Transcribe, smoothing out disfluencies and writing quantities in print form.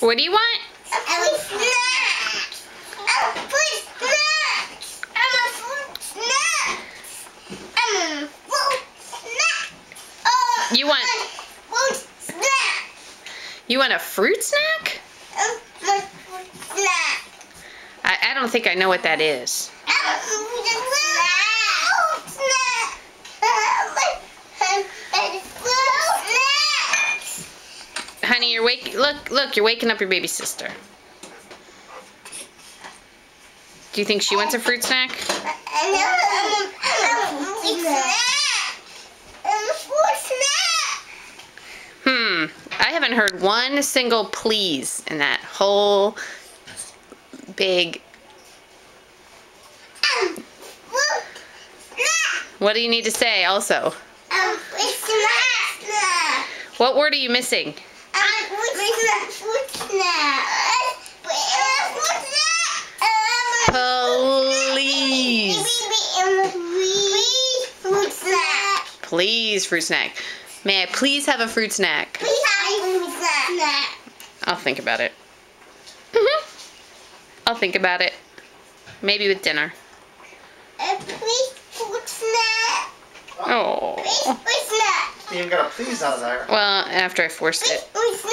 What do you want? A fruit snack. A fruit snack. I'm a fruit snack. I'm a fruit snack. Oh, You want fruit snack. You want a fruit snack? My fruit snack. I don't think I know what that is. Honey, you're look, you're waking up your baby sister. Do you think she wants a fruit snack? I haven't heard one single please in that whole big... What do you need to say also? What word are you missing? Please, fruit snack. May I please have a fruit snack? Please have a fruit snack. I'll think about it. I'll think about it. Maybe with dinner. Please fruit snack. Oh. Please fruit snack. You even got a please out of there. Well, after I forced it. Please fruit snack.